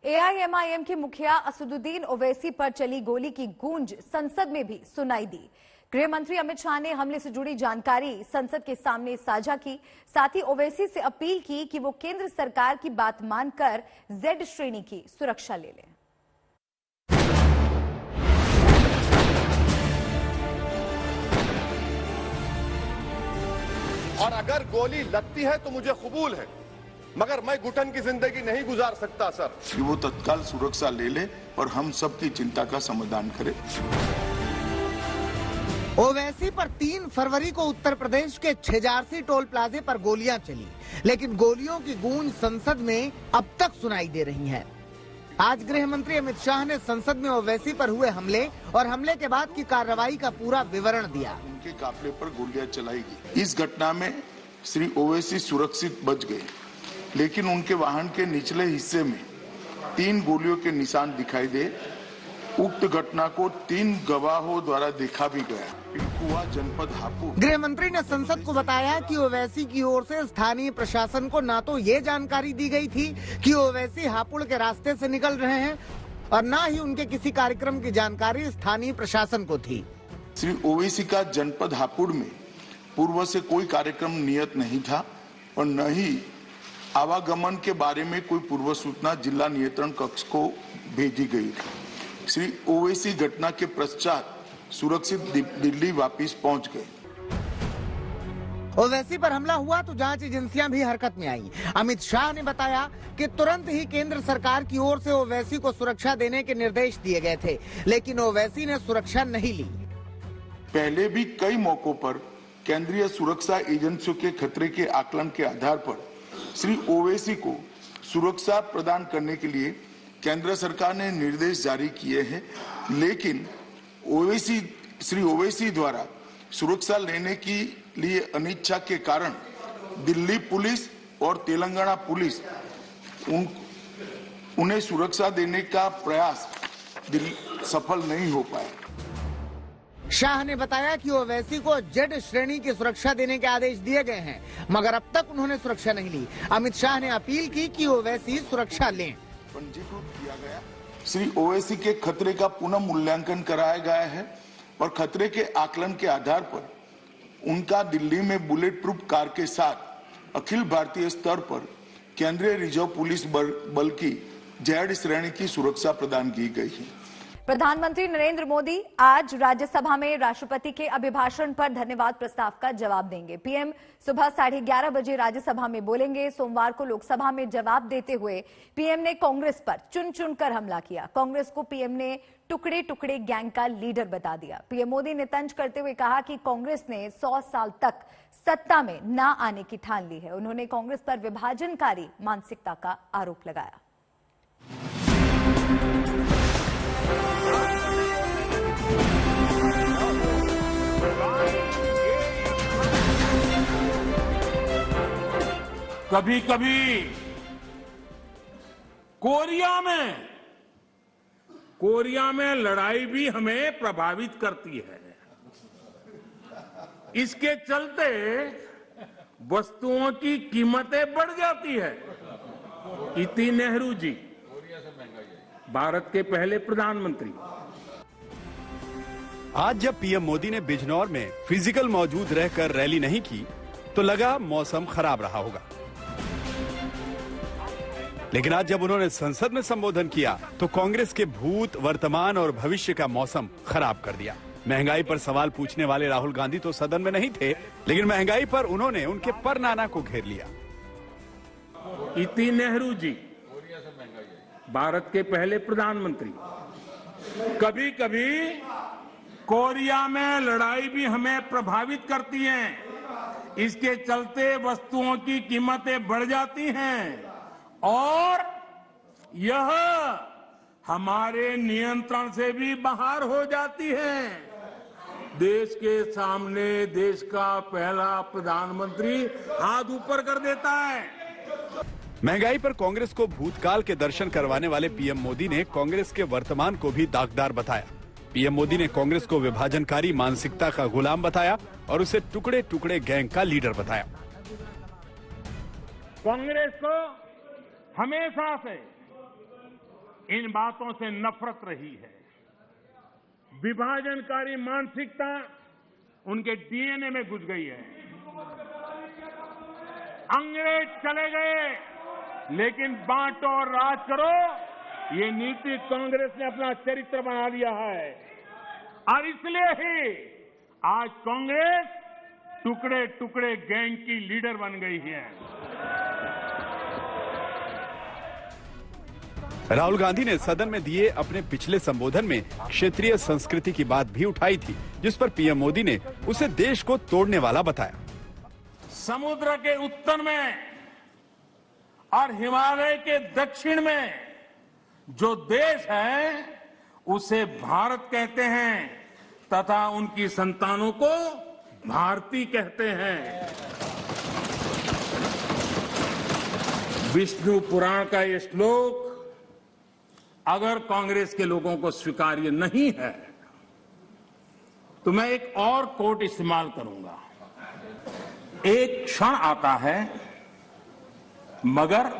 AIMIM के मुखिया असदुद्दीन ओवैसी पर चली गोली की गूंज संसद में भी सुनाई दी। गृह मंत्री अमित शाह ने हमले से जुड़ी जानकारी संसद के सामने साझा की। साथ ही ओवैसी से अपील की कि वो केंद्र सरकार की बात मानकर जेड श्रेणी की सुरक्षा ले लें। और अगर गोली लगती है तो मुझे कबूल है, मगर मैं घुटन की जिंदगी नहीं गुजार सकता सर। कि वो तत्काल सुरक्षा ले ले और हम सबकी चिंता का समाधान करे। ओवैसी पर 3 फरवरी को उत्तर प्रदेश के छिजारसी टोल प्लाजे पर गोलियां चली, लेकिन गोलियों की गूंज संसद में अब तक सुनाई दे रही है। आज गृह मंत्री अमित शाह ने संसद में ओवैसी पर हुए हमले और हमले के बाद की कार्रवाई का पूरा विवरण दिया। उनके काफिले पर गोलियां चलाई गई। इस घटना में श्री ओवैसी सुरक्षित बच गए, लेकिन उनके वाहन के निचले हिस्से में 3 गोलियों के निशान दिखाई दे। उक्त घटना को 3 गवाहों द्वारा देखा भी गया। पिलखुआ जनपद हापुड़। गृह मंत्री ने संसद को बताया कि ओवैसी की ओर से स्थानीय प्रशासन को न तो ये जानकारी दी गई थी कि ओवैसी हापुड़ के रास्ते से निकल रहे हैं और न ही उनके किसी कार्यक्रम की जानकारी स्थानीय प्रशासन को थी। श्री ओवैसी का जनपद हापुड़ में पूर्व से कोई कार्यक्रम नियत नहीं था और न ही आवागमन के बारे में कोई पूर्व सूचना जिला नियंत्रण कक्ष को भेजी गई थी। श्री ओवैसी घटना के पश्चात सुरक्षित दिल्ली वापस पहुंच गए। ओवैसी पर हमला हुआ तो जांच एजेंसियां भी हरकत में आई। अमित शाह ने बताया कि तुरंत ही केंद्र सरकार की ओर से ओवैसी को सुरक्षा देने के निर्देश दिए गए थे, लेकिन ओवैसी ने सुरक्षा नहीं ली। पहले भी कई मौकों पर केंद्रीय सुरक्षा एजेंसियों के खतरे के आकलन के आधार पर श्री ओवैसी को सुरक्षा प्रदान करने के लिए केंद्र सरकार ने निर्देश जारी किए हैं, लेकिन श्री ओवैसी द्वारा सुरक्षा लेने के लिए अनिच्छा के कारण दिल्ली पुलिस और तेलंगाना पुलिस उन्हें सुरक्षा देने का प्रयास सफल नहीं हो पाया। शाह ने बताया कि ओवैसी को जेड श्रेणी की सुरक्षा देने के आदेश दिए गए हैं, मगर अब तक उन्होंने सुरक्षा नहीं ली। अमित शाह ने अपील की कि ओवैसी सुरक्षा लें। पंजीकृत किया गया। श्री ओवैसी के खतरे का पुनः मूल्यांकन कराया गया है और खतरे के आकलन के आधार पर उनका दिल्ली में बुलेट प्रूफ कार के साथ अखिल भारतीय स्तर पर केंद्रीय रिजर्व पुलिस बल की जेड श्रेणी की सुरक्षा प्रदान की गई है। प्रधानमंत्री नरेंद्र मोदी आज राज्यसभा में राष्ट्रपति के अभिभाषण पर धन्यवाद प्रस्ताव का जवाब देंगे। पीएम सुबह 11:30 बजे राज्यसभा में बोलेंगे। सोमवार को लोकसभा में जवाब देते हुए पीएम ने कांग्रेस पर चुन चुनकर हमला किया। कांग्रेस को पीएम ने टुकड़े टुकड़े गैंग का लीडर बता दिया। पीएम मोदी ने तंज करते हुए कहा कि कांग्रेस ने 100 साल तक सत्ता में न आने की ठान ली है। उन्होंने कांग्रेस पर विभाजनकारी मानसिकता का आरोप लगाया। कभी कभी कोरिया में लड़ाई भी हमें प्रभावित करती है। इसके चलते वस्तुओं की कीमतें बढ़ जाती है। इति नेहरू जी, भारत के पहले प्रधानमंत्री। आज जब पीएम मोदी ने बिजनौर में फिजिकल मौजूद रहकर रैली नहीं की तो लगा मौसम खराब रहा होगा, लेकिन आज जब उन्होंने संसद में संबोधन किया तो कांग्रेस के भूत, वर्तमान और भविष्य का मौसम खराब कर दिया। महंगाई पर सवाल पूछने वाले राहुल गांधी तो सदन में नहीं थे, लेकिन महंगाई पर उन्होंने उनके परनाना को घेर लिया। इति नेहरू जी, भारत के पहले प्रधानमंत्री। कभी कभी कोरिया में लड़ाई भी हमें प्रभावित करती है। इसके चलते वस्तुओं की कीमतें बढ़ जाती हैं और यह हमारे नियंत्रण से भी बाहर हो जाती है। देश के सामने देश का पहला प्रधानमंत्री हाथ ऊपर कर देता है। महंगाई पर कांग्रेस को भूतकाल के दर्शन करवाने वाले पीएम मोदी ने कांग्रेस के वर्तमान को भी दागदार बताया। पीएम मोदी ने कांग्रेस को विभाजनकारी मानसिकता का गुलाम बताया और उसे टुकड़े टुकड़े गैंग का लीडर बताया। कांग्रेस को हमेशा से इन बातों से नफरत रही है। विभाजनकारी मानसिकता उनके डीएनए में घुस गई है। अंग्रेज चले गए, लेकिन बांटो और राज करो, ये नीति कांग्रेस ने अपना चरित्र बना लिया है। और इसलिए ही आज कांग्रेस टुकड़े टुकड़े गैंग की लीडर बन गई है। राहुल गांधी ने सदन में दिए अपने पिछले संबोधन में क्षेत्रीय संस्कृति की बात भी उठाई थी, जिस पर पीएम मोदी ने उसे देश को तोड़ने वाला बताया। समुद्र के उत्तर में और हिमालय के दक्षिण में जो देश है उसे भारत कहते हैं तथा उनकी संतानों को भारती कहते हैं। विष्णु पुराण का ये श्लोक अगर कांग्रेस के लोगों को स्वीकार्य नहीं है तो मैं एक और कोट इस्तेमाल करूंगा। एक क्षण आता है मगर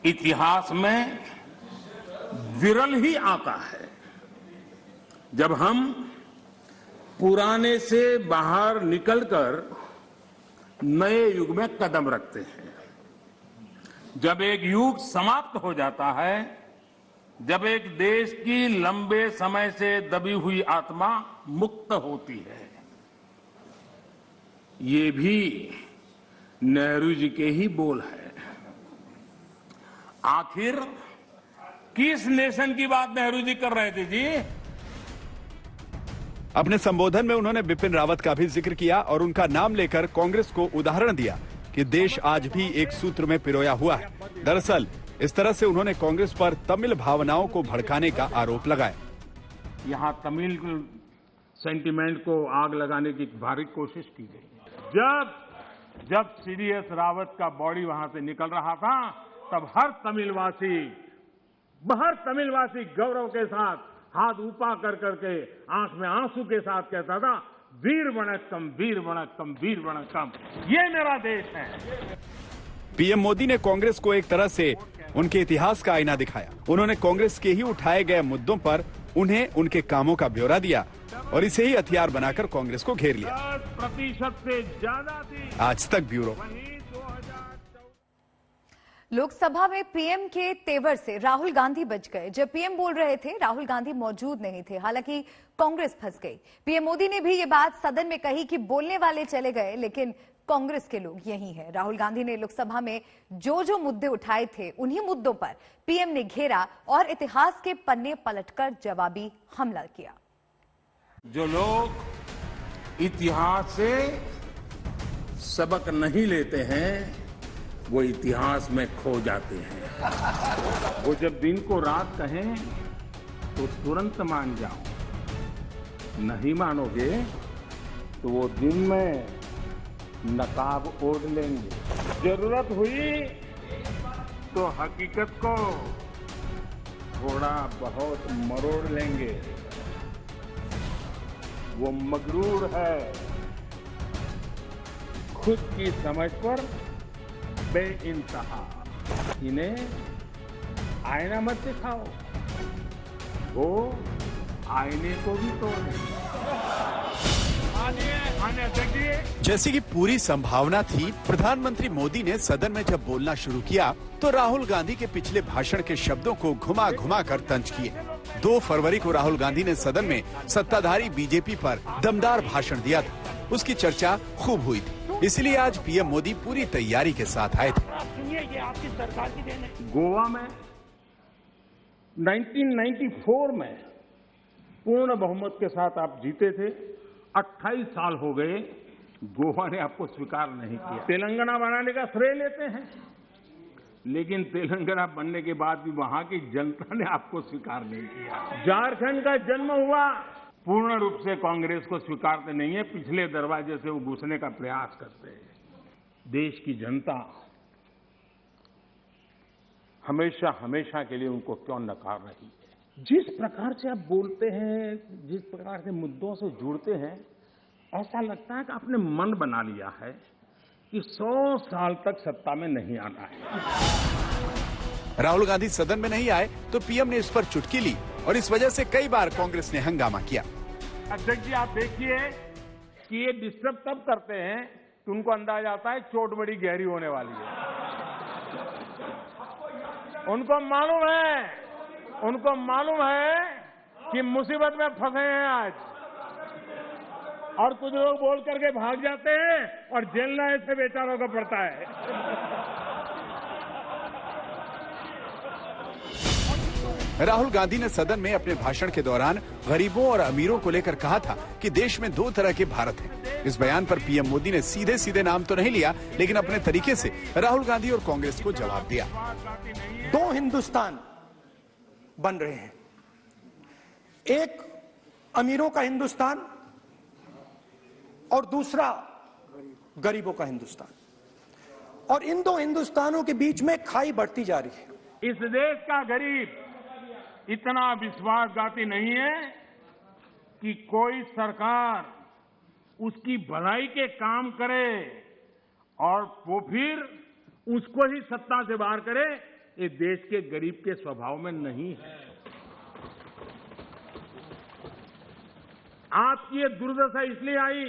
इतिहास में विरल ही आता है जब हम पुराने से बाहर निकलकर नए युग में कदम रखते हैं। जब एक युग समाप्त हो जाता है, जब एक देश की लंबे समय से दबी हुई आत्मा मुक्त होती है। ये भी नेहरू जी के ही बोल है। आखिर किस नेशन की बात नेहरू जी कर रहे थे जी? अपने संबोधन में उन्होंने बिपिन रावत का भी जिक्र किया और उनका नाम लेकर कांग्रेस को उदाहरण दिया कि देश आज भी एक सूत्र में पिरोया हुआ है। दरअसल इस तरह से उन्होंने कांग्रेस पर तमिल भावनाओं को भड़काने का आरोप लगाया। यहां तमिल सेंटिमेंट को आग लगाने की भारी कोशिश की गई। जब सीडीएस रावत का बॉडी वहां से निकल रहा था, तब हर तमिलवासी गौरव के साथ हाथ ऊपर कर करके आंख में आंसू के साथ कहता था, वीर वणक्कम, वीर वणक्कम, वीर वणक्कम, ये मेरा देश है। पीएम मोदी ने कांग्रेस को एक तरह से उनके इतिहास का आईना दिखाया। उन्होंने कांग्रेस के ही उठाए गए मुद्दों पर उन्हें उनके कामों का ब्यौरा दिया और इसे ही हथियार बनाकर कांग्रेस को घेर लिया। 10% से ज्यादा थी। आज तक ब्यूरो। लोकसभा में पीएम के तेवर से राहुल गांधी बच गए। जब पीएम बोल रहे थे, राहुल गांधी मौजूद नहीं थे। हालांकि कांग्रेस फंस गई। पीएम मोदी ने भी ये बात सदन में कही कि बोलने वाले चले गए, लेकिन कांग्रेस के लोग यही हैं। राहुल गांधी ने लोकसभा में जो मुद्दे उठाए थे, उन्हीं मुद्दों पर पीएम ने घेरा और इतिहास के पन्ने पलटकर जवाबी हमला किया। जो लोग इतिहास से सबक नहीं लेते हैं, वो इतिहास में खो जाते हैं। वो जब दिन को रात कहें तो तुरंत मान जाओ, नहीं मानोगे तो वो दिन में नकाब ओढ़ लेंगे। जरूरत हुई तो हकीकत को थोड़ा बहुत मरोड़ लेंगे। वो मगरूर है, खुद की समझ पर बेइंतहा। इन्हें आईना मत दिखाओ, वो आईने को भी तोड़। जैसी कि पूरी संभावना थी, प्रधानमंत्री मोदी ने सदन में जब बोलना शुरू किया तो राहुल गांधी के पिछले भाषण के शब्दों को घुमा घुमा कर तंज किए। 2 फरवरी को राहुल गांधी ने सदन में सत्ताधारी बीजेपी पर दमदार भाषण दिया था। उसकी चर्चा खूब हुई थी, इसलिए आज पीएम मोदी पूरी तैयारी के साथ आए थे। ये आपकी सरकार की देन है। गोवा में 1994 में पूर्ण बहुमत के साथ आप जीते थे। 28 साल हो गए, गोवा ने आपको स्वीकार नहीं किया। तेलंगाना बनाने का श्रेय लेते हैं, लेकिन तेलंगाना बनने के बाद भी वहां की जनता ने आपको स्वीकार नहीं किया। झारखंड का जन्म हुआ, पूर्ण रूप से कांग्रेस को स्वीकारते नहीं है, पिछले दरवाजे से वो घुसने का प्रयास करते हैं। देश की जनता हमेशा हमेशा के लिए उनको क्यों नकार रही है। जिस प्रकार से आप बोलते हैं, जिस प्रकार से मुद्दों से जुड़ते हैं, ऐसा लगता है कि आपने मन बना लिया है कि 100 साल तक सत्ता में नहीं आना है। राहुल गांधी सदन में नहीं आए तो पीएम ने इस पर चुटकी ली और इस वजह से कई बार कांग्रेस ने हंगामा किया। अध्यक्ष जी, आप देखिए कि ये डिस्टर्ब तब करते हैं कि उनको अंदाजा आता है चोट बड़ी गहरी होने वाली है। उनको मालूम है कि मुसीबत में फंसे हैं आज, और कुछ लोग बोल करके भाग जाते हैं और झेलना ऐसे बेचारों को पड़ता है। राहुल गांधी ने सदन में अपने भाषण के दौरान गरीबों और अमीरों को लेकर कहा था कि देश में दो तरह के भारत हैं। इस बयान पर पीएम मोदी ने सीधे सीधे नाम तो नहीं लिया, लेकिन अपने तरीके से राहुल गांधी और कांग्रेस को जवाब दिया। दो हिंदुस्तान बन रहे हैं, एक अमीरों का हिंदुस्तान और दूसरा गरीबों का हिंदुस्तान, और इन दो हिंदुस्तानों के बीच में खाई बढ़ती जा रही है। इस देश का गरीब इतना विश्वासघाती नहीं है कि कोई सरकार उसकी भलाई के काम करे और वो फिर उसको ही सत्ता से बाहर करे। ये देश के गरीब के स्वभाव में नहीं है। आपकी ये दुर्दशा इसलिए आई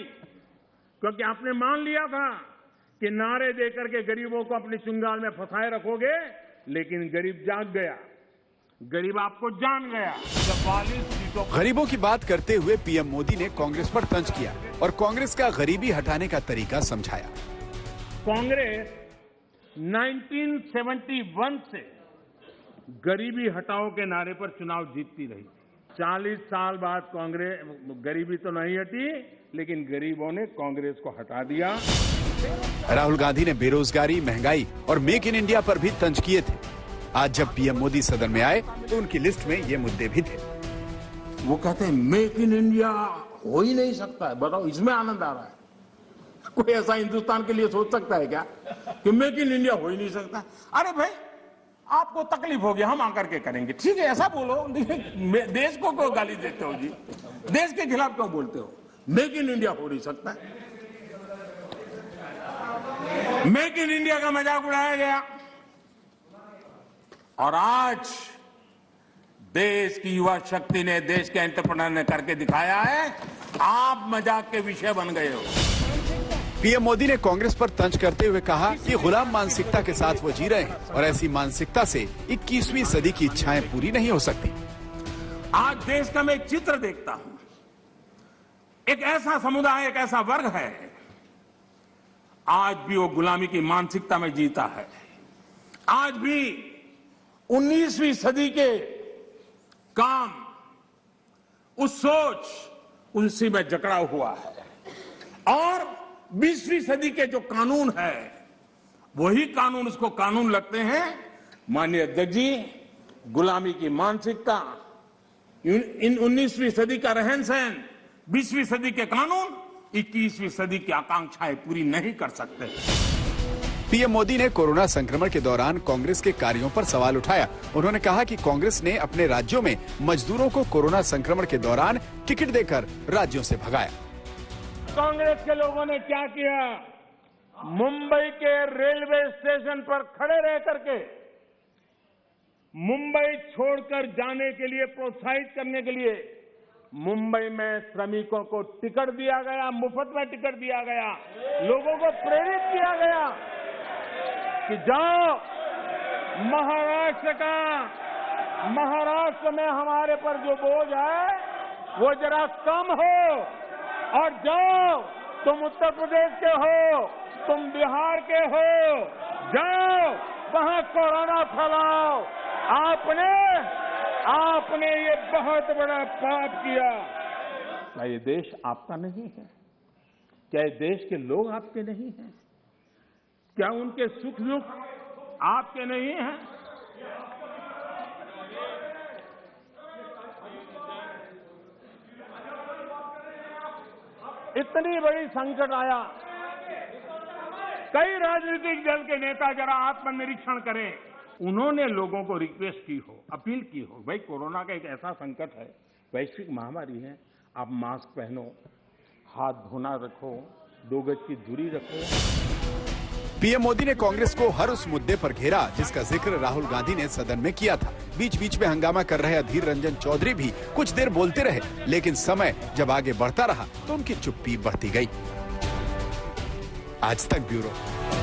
क्योंकि आपने मान लिया था कि नारे देकर के गरीबों को अपनी चुंगाल में फंसाए रखोगे, लेकिन गरीब जाग गया, गरीब आपको जान गया। 44 सीटों गरीबों की बात करते हुए पीएम मोदी ने कांग्रेस पर तंज किया और कांग्रेस का गरीबी हटाने का तरीका समझाया। कांग्रेस 1971 से गरीबी हटाओ के नारे पर चुनाव जीतती रही। 40 साल बाद कांग्रेस गरीबी तो नहीं हटी, लेकिन गरीबों ने कांग्रेस को हटा दिया। राहुल गांधी ने बेरोजगारी, महंगाई और मेक इन इंडिया पर भी तंज किए थे। आज जब पीएम मोदी सदन में आए तो उनकी लिस्ट में ये मुद्दे भी थे। वो कहते हैं मेक इन इंडिया हो ही नहीं सकता है। बताओ, इसमें आनंद आ रहा है? कोई ऐसा हिंदुस्तान के लिए सोच सकता है क्या कि मेक इन इंडिया हो ही नहीं सकता? अरे भाई, आपको तकलीफ होगी, हम आकर के करेंगे, ठीक है, ऐसा बोलो। देश को क्यों गाली देते हो जी? देश के खिलाफ क्यों बोलते हो? मेक इन इंडिया हो नहीं सकता। मेक इन इंडिया का मजाक उड़ाया गया और आज देश की युवा शक्ति ने, देश के एंटरप्रेन्योर ने करके दिखाया है। आप मजाक के विषय बन गए हो। पीएम मोदी ने कांग्रेस पर तंज करते हुए कहा कि गुलाम मानसिकता के साथ वो जी रहे हैं और ऐसी मानसिकता से 21वीं सदी की इच्छाएं पूरी नहीं हो सकती। आज देश का मैं एक चित्र देखता हूं। एक ऐसा समुदाय, एक ऐसा वर्ग है, आज भी वो गुलामी की मानसिकता में जीता है। आज भी 19वीं सदी के काम, उस सोच उनसे में जकड़ा हुआ है, और 20वीं सदी के जो कानून है वही कानून उसको कानून लगते हैं। माननीय अध्यक्ष जी, गुलामी की मानसिकता, इन 19वीं सदी का रहन सहन, 20वीं सदी के कानून 21वीं सदी की आकांक्षाएं पूरी नहीं कर सकते। पीएम मोदी ने कोरोना संक्रमण के दौरान कांग्रेस के कार्यों पर सवाल उठाया। उन्होंने कहा कि कांग्रेस ने अपने राज्यों में मजदूरों को कोरोना संक्रमण के दौरान टिकट देकर राज्यों से भगाया। कांग्रेस के लोगों ने क्या किया? मुंबई के रेलवे स्टेशन पर खड़े रह करके मुंबई छोड़कर जाने के लिए प्रोत्साहित करने के लिए मुंबई में श्रमिकों को टिकट दिया गया, मुफ्त में टिकट दिया गया, लोगों को प्रेरित किया गया कि जाओ, महाराष्ट्र में हमारे पर जो बोझ है वो जरा कम हो, और जाओ, तुम उत्तर प्रदेश के हो, तुम बिहार के हो, जाओ वहां कोरोना फैलाओ। आपने ये बहुत बड़ा पाप किया। क्या ये देश आपका नहीं है? क्या ये देश के लोग आपके नहीं हैं? क्या उनके सुख दुख आपके नहीं हैं? इतनी बड़ी संकट आया, कई राजनीतिक दल के नेता जरा आत्मनिरीक्षण करें। उन्होंने लोगों को रिक्वेस्ट की हो, अपील की हो, भाई कोरोना का एक ऐसा संकट है, वैश्विक महामारी है, आप मास्क पहनो, हाथ धोना रखो, 2 गज की दूरी रखो। पीएम मोदी ने कांग्रेस को हर उस मुद्दे पर घेरा जिसका जिक्र राहुल गांधी ने सदन में किया था। बीच बीच में हंगामा कर रहे अधीर रंजन चौधरी भी कुछ देर बोलते रहे, लेकिन समय जब आगे बढ़ता रहा तो उनकी चुप्पी बढ़ती गई। आज तक ब्यूरो।